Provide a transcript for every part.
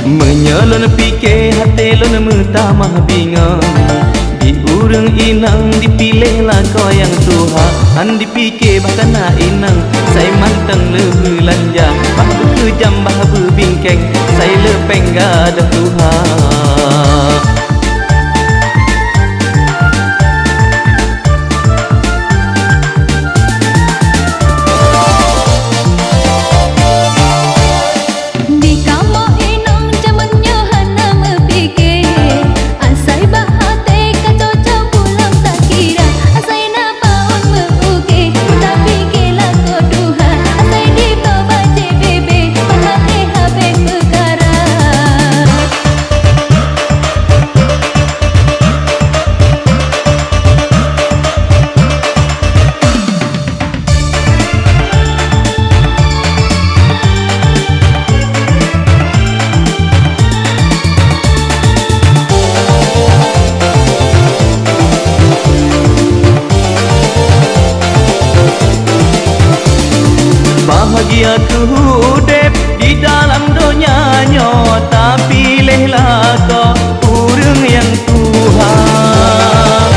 Menyalon pikir hati lon mutamah bingung. Di urang inang dipilihlah kau yang Tuhan. Dipikir bahkan nak inang saya manteng lebih lanja. Bah berkejam bah berbingkeng saya lepeng gadah Tuhan. Bahagia ku hidup di dalam dunia nyata. Pilihlah kau urang yang Tuhan.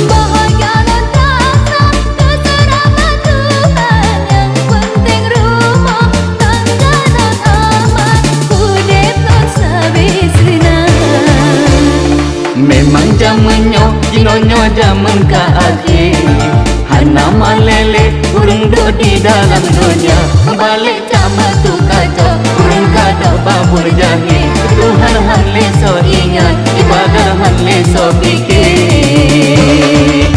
Bahagia non rasa keserangan Tuhan. Yang penting rumah tangga non aman. Hidup non sabisna. Memang zamannya jinonyo zaman ke akhir. Hana malele urang do di dalam dunia. Balik sama tu kacau urang kada babur jahil. Tuhan hanle so ingat ibadah hanle so fikir.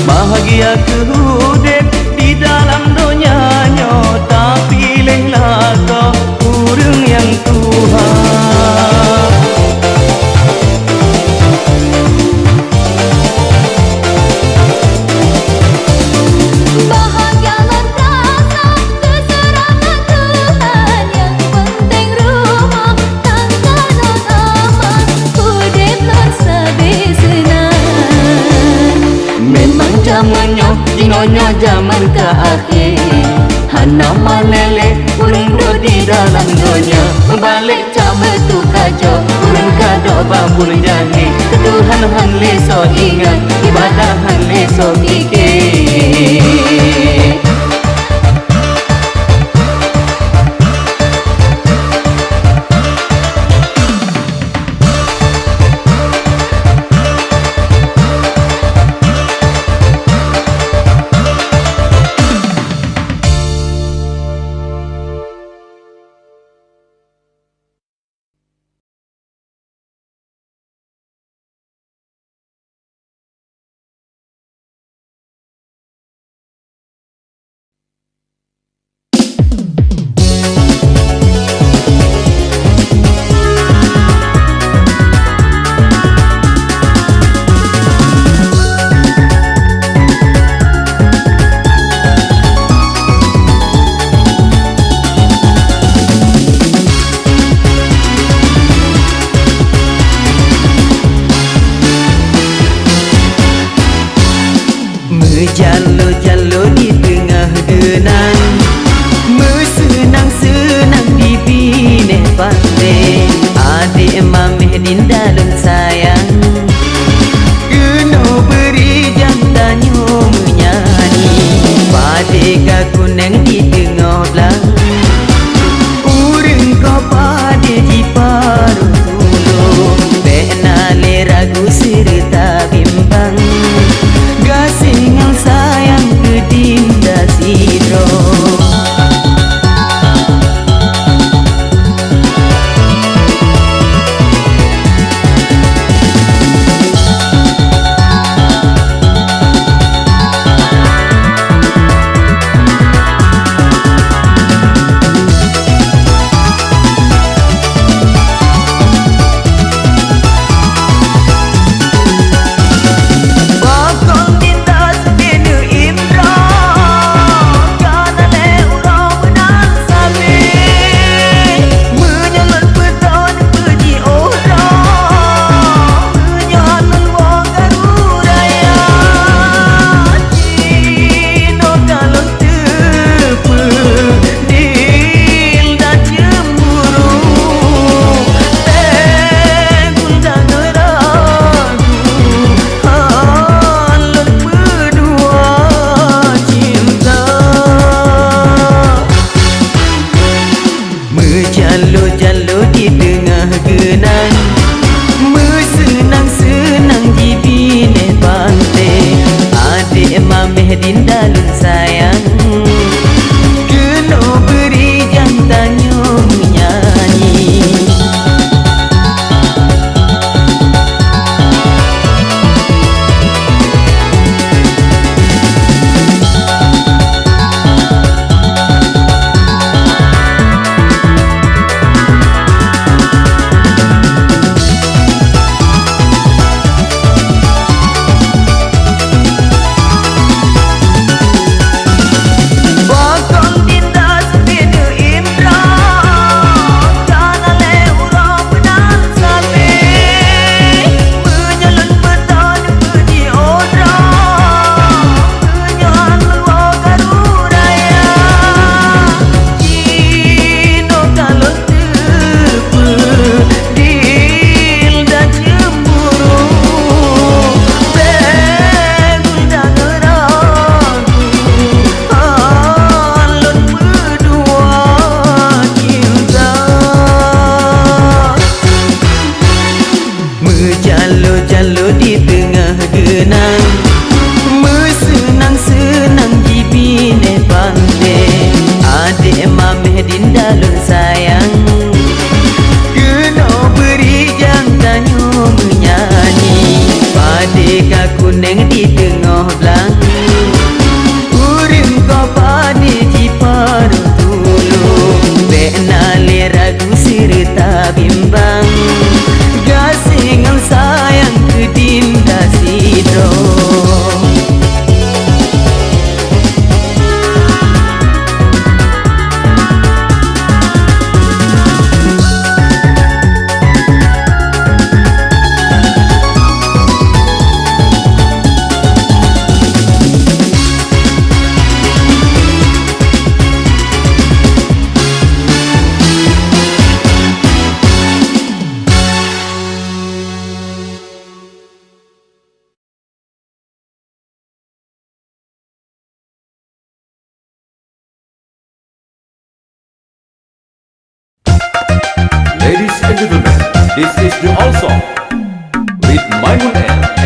Bahagia ku hidup di dalam dunia nyata. Pilihlah kau urang yang Tuhan. Bahagia non rasa keserangan Tuhan. Yang penting rumah tangga non aman. Hidup non sabisna. Memang zamannya jinonyo zaman ke akhir. Hana malele urang do di dalam dunia. Balik sama tu kacau urang kada babur jahil. Tuhan hanle so ingat ibadah hanle so fikir. Jalo-jalo di tengah genang. Senang-senang di bine pantai. Adik mameh din dalam sayang. Kena beri jam tanyo menyanyi. Padeka kuneng di tengah belang. Urang kau pada di paruh tulu. Benale ragu serta bimbang. Gasing yang sayang kedinda sidro.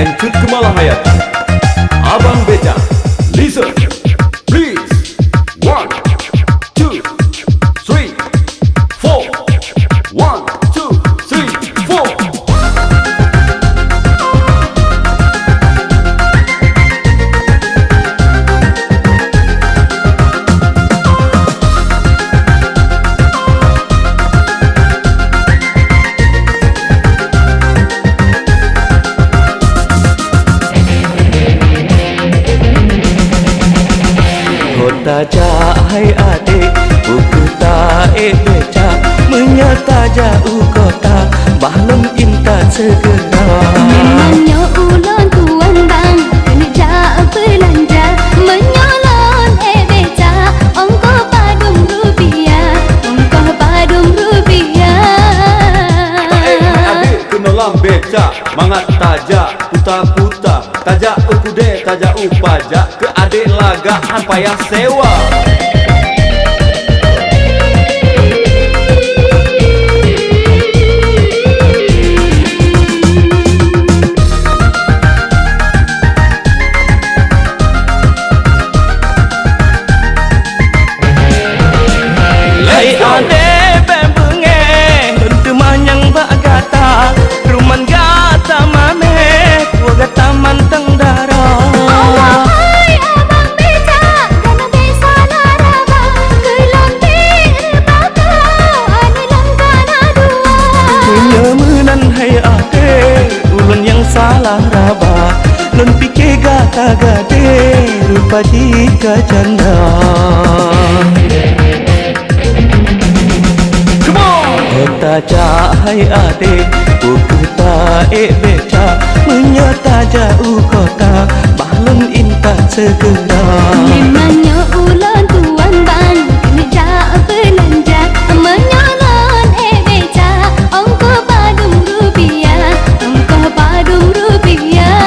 and Cut Kemalahayatan. Abang Beca, listen, please. 1, 2, 3, 4. 1, 2, 3, 4. Taja hai adik, buku taek beca, menyata jauh kota, bahlum inta segera. Memangnya ulun tuan bang, kena jak belanja, menyolong beca, ongkos padum rupiah, ongkos padum rupiah. Taek hai adik kenalang beca, mangat taja, puta-puta, taja ukude, taja upajak, ke adik lagaan payah sewa. Hai adik bembenge, tentu manyang bagata, ruman gata mame, gua gata manteng darah. Hai abang beca, kena desa laraba, kelonting bakau, ane langkana dua. Penyemenan hai adik, ulun yang salah raba, lun pikir gata gade, rupa jika janda. Taja hai adik, buku taek beca, menyata jauh kota, bahlum inta segera. Memangnya ulun tuan bang, kena jak belanja, menyolong beca, ongkos padum rupiah, ongkos padum rupiah.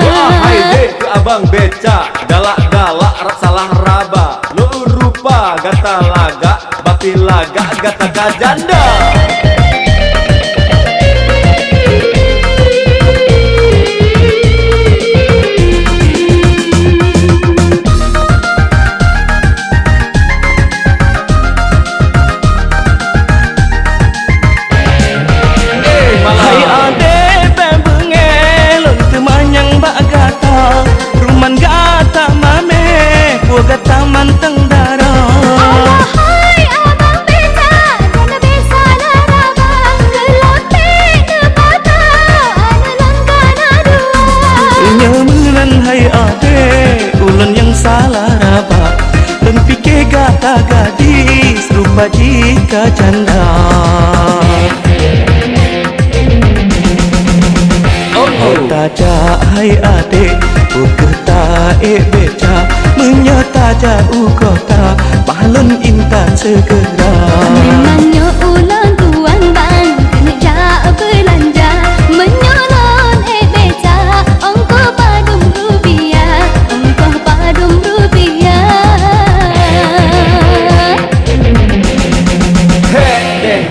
Wah, hai dek ke abang beca, galak-galak rak salah raba, lu rupa gata laga, bati laga gata gajanda. Hai adik bembenge, lun temanyang bagata, ruman gata mame, gua gata manteng darah. Hai abang beca, kena desa laraba, kelonting bakau, ane langkana dua. Penyemenan hai adik, ulun yang salah raba, lun pikir gata gadis, rupa jika janda. Taja hai adik, buku taek beca, menyata jauh kota, bahlun inta segera. Memangnya ulun tuan bang, kena jak belanja, menyolong beca, ongkos padum rupiah, ongkos padum rupiah. Hei deh.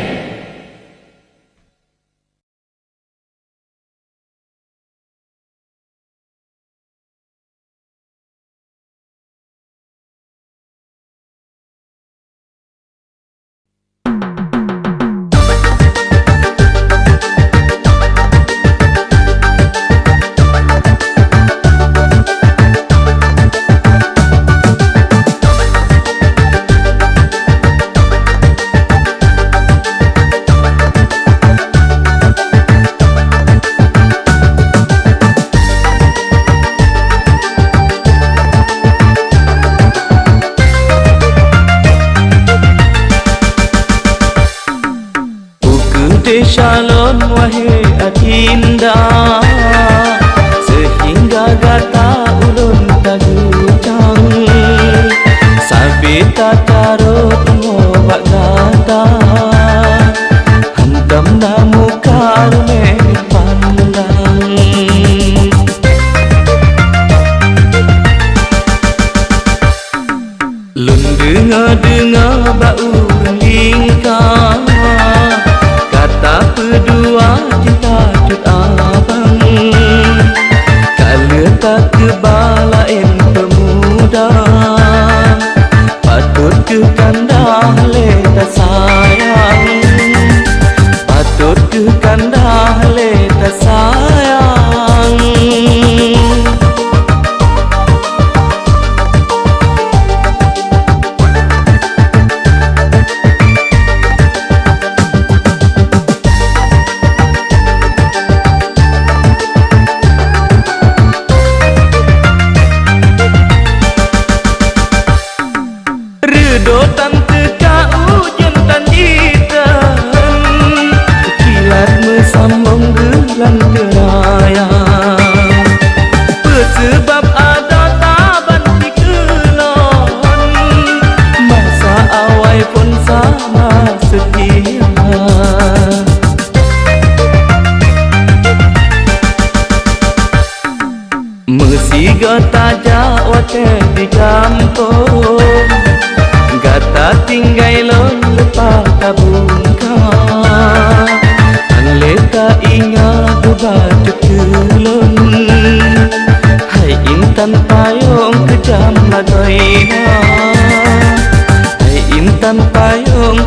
Shalom wahai adinda, sehingga gata ulun tagucang, sabita tarot ngobak gata, hentam namu karume pandang. Lun dengar bau lingkar, kata pedua cinta cut abang.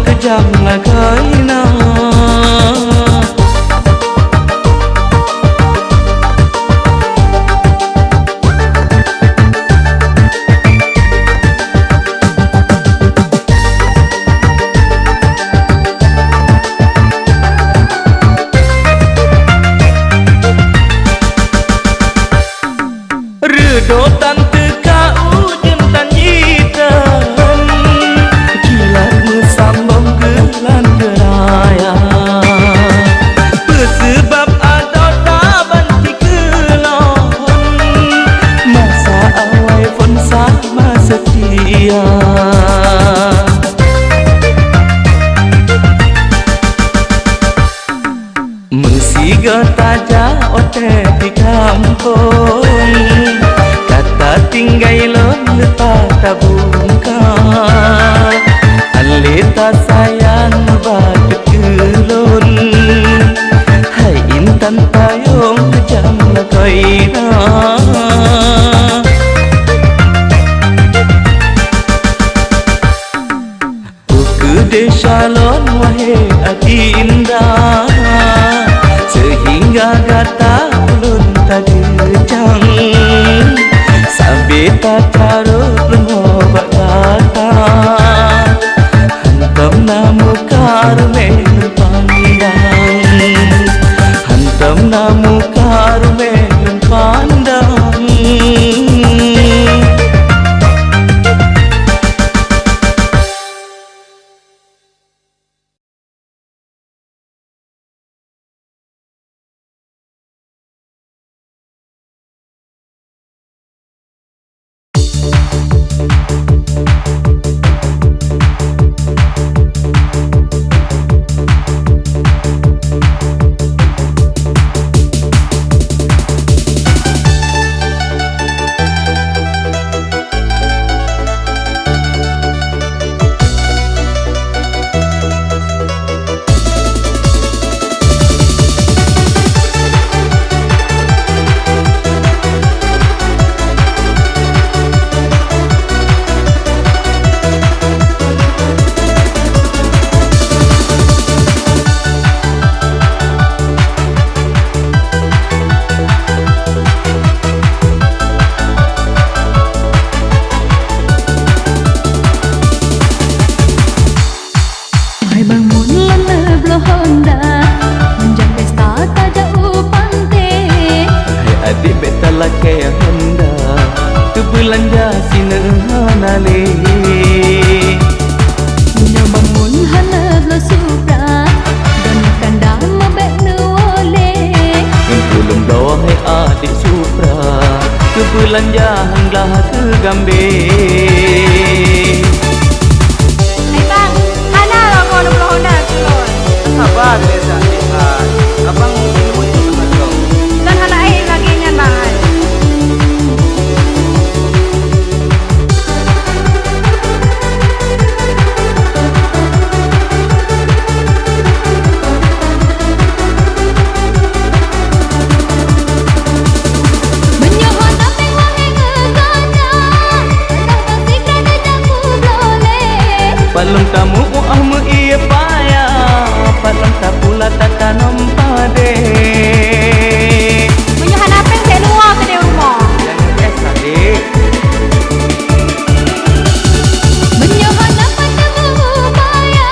kejam lagaina. Redotan tekau jem tan yitan kilat mesambung gelan keraya bersebab ada taban tikelon masa awal pun sama setia Musiga taja ote di kampung kata tinggai lon lepas tabungka aleta sayang batu kelon hai intan payung kejam lagaina desa lon wahai adinda sehingga kata ulun tak gejang sampai tak taruh lembok kata hantam namu karmen pandang hantam namu karmen pandang Kaya hendak tu belanja sina nale Nya bangun halal lo supra dan kanda mabek nu ole Ngempulung bawah hai adik supra tu belanja hanglah ke gambe Hai bang, hana lo ko nu Honda kulon Apa desa lihat abang mungkin sama kau dan hana ai lagi nyan bang Palung kamu mu iya paya palung kapula tatanam pade menyohan apa yang saya luar ke dia rumah jangan biasa dek menyohan apa temu paya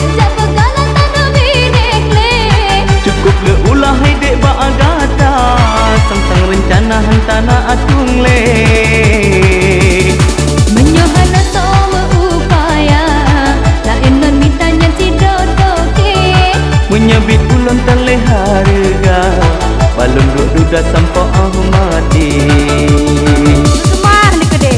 sejak pegalan tanah binek le cukup le ulah hai dek ba agata sang rencana hantana atung le menyohan sama upaya lain non mintanya si dodoke menyebit ulun terleh harga palung duda sampo mati semar ni kede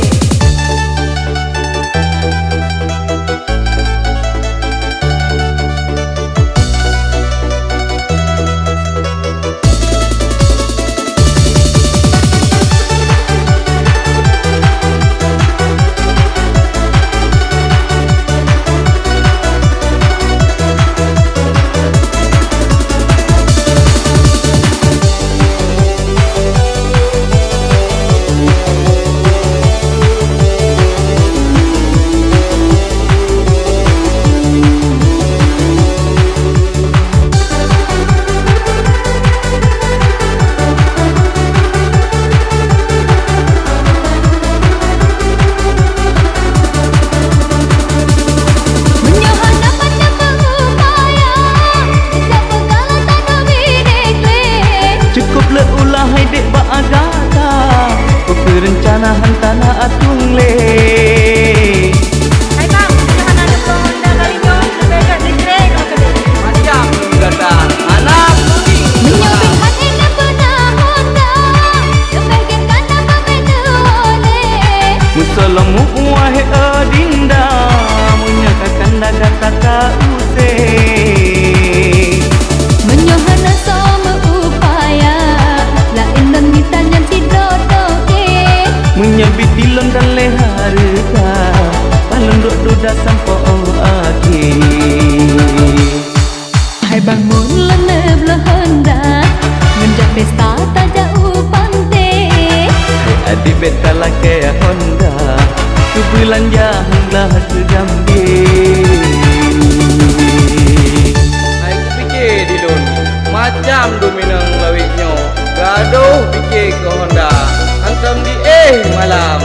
hantana atung le. Hai bang, jangan ada belum Honda kali nyong dekat dikre kalau kena. Macam belum datang. Anak kuning. Menyobek hati nak pernah Honda, sebagian kata pembeda oleh. Musolamu wahe adinda, munyakakan daga taka use. Menyohana sama upaya, lain dan ditanya si dodoke. Menyabit dilon dan leharga, palon dok duda sampo akhir. Hai bangun leneb le Honda, menjak pesta tak jauh pante. Adik beta lah kaya Honda, tu belanja lah segambir. Aku fikir Dilun. Macam dominang lawiknya. Gaduh fikir ke Honda. Hantam di malam.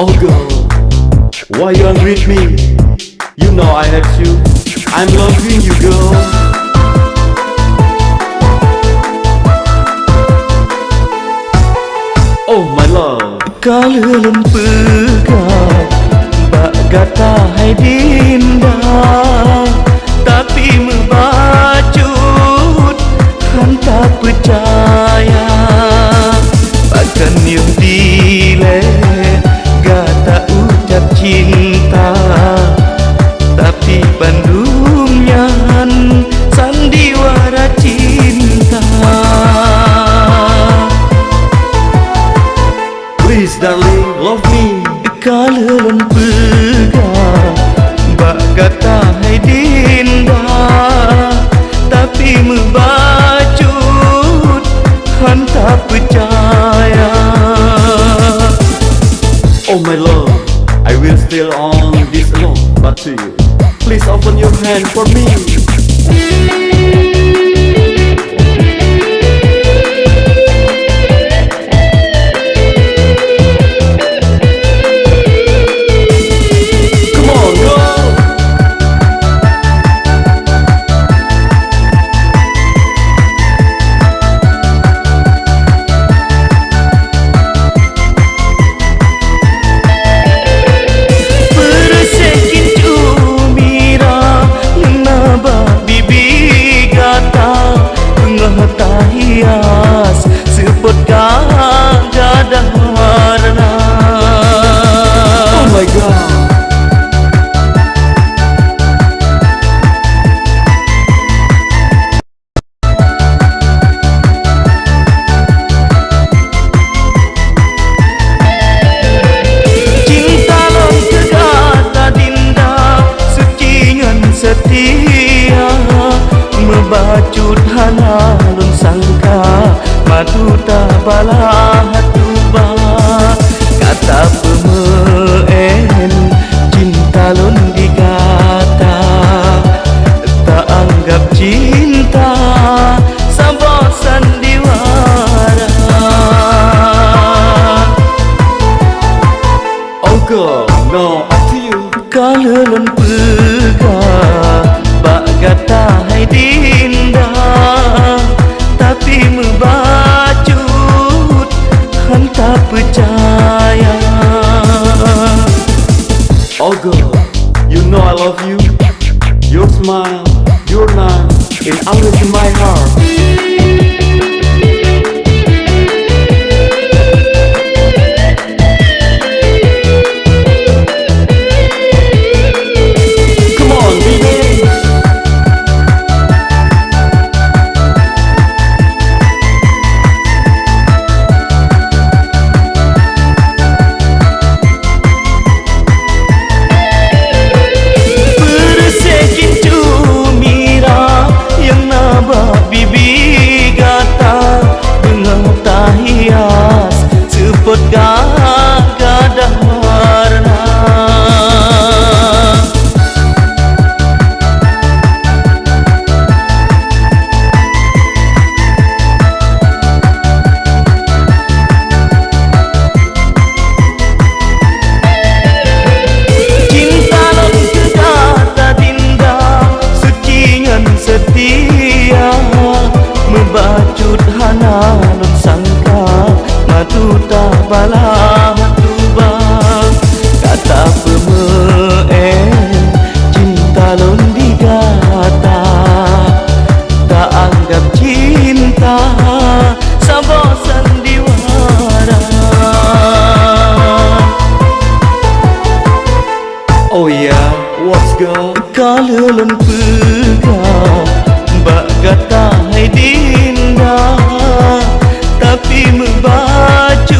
Oh girl, why you angry with me? You know I hate you. I'm loving you, girl. Oh my love. Kalau lempegak bak kata hai dinda, tapi membacut hanta percaya. Bahkan yang dile gata ucap cinta, tapi Bandungnya sandiwara cinta. Please darling, love me. Kalau lempegak bak kata hai dinda, tapi membacut hanta percaya. Oh my love, I will still on this alone, but to you, please open your hand for me. Hias seput gadah warna. Oh my God. Cinta lom kegata dinda, sucingan setia, membacut hanalun sangka maduta balah tuba. Kata pemeen cinta lun digata, tak anggap cinta sabah sandiwara. Oh girl, no, up to you. Kalau lun pegak bak kata hai dinda, tapi membacut hanta percaya. Oh girl, you know I love you. Your smile, your name, is always in my heart. Come on, baby. Bibi gata dengan tahias seput gadah warna. Cinta lom kegata dinda, sucingan setia, membacut hanalun sangka maduta balah tuba. Kata pemeen cinta lun digata, tak anggap cinta sabah sandiwara. Oh yeah, what's girl? Kalau lun pegak bak kata hai dinda, tapi membacut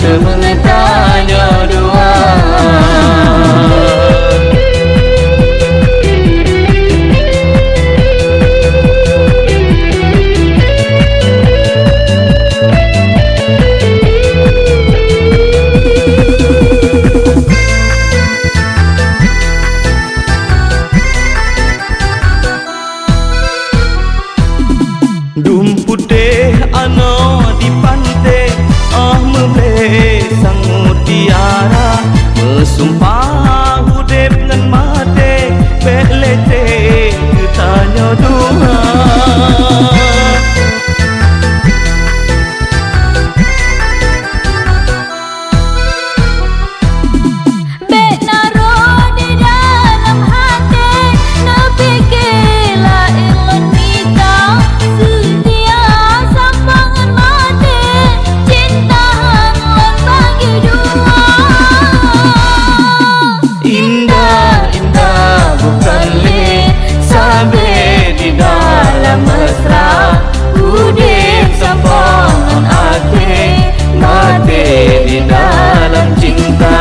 Kemengetanya dua Dum putih ano di pantai memble sang mutiara Mesumpah hudip ngan mati Belete ketanya dua mesra udip sampangan ake mati di dalam cinta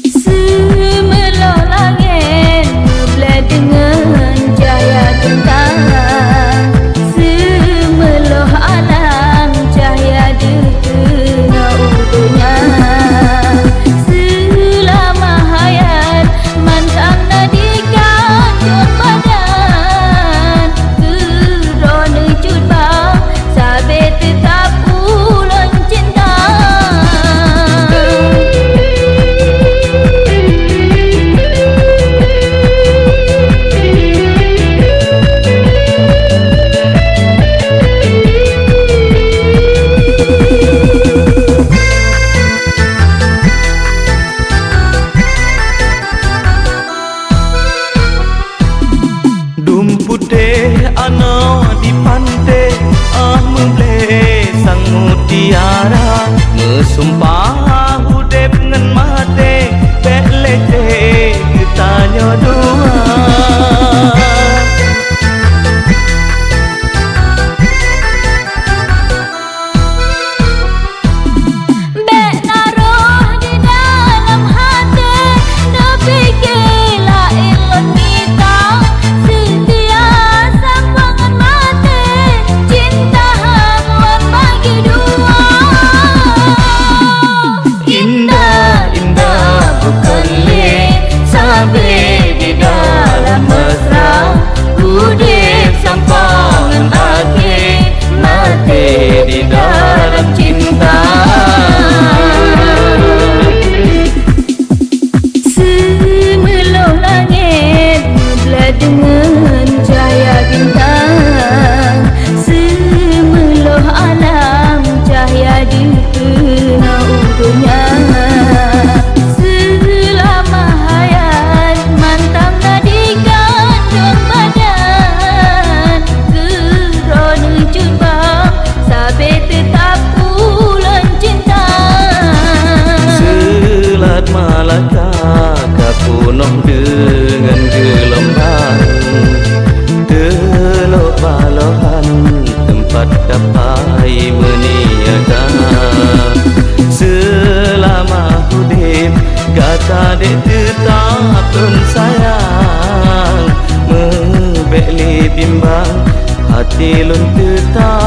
Semelah langit ngebleh dengan cahaya bintang Semelah alam cahaya dekena utuhnya Selama hayat mantang nadi badan kerana cubang sabe tetap ulang cinta Dum putih ano di pantai memble sang mutiara Mesumpah hudip ngan mati Belete ketanya dua di dalam cinta Semelah langit ngebleh dengan cahaya bintang Semelah alam cahaya dekena utuhnya Selama hayat mantang nadi gandung badan kerana cubang sabe tetap ulang cinta Selat Malaka kapunuh dengan gelombang Teluk balohan tempat dapai meniaga Selama hudip kata dek tetap sayang Mebek li bimbang hati lun tetap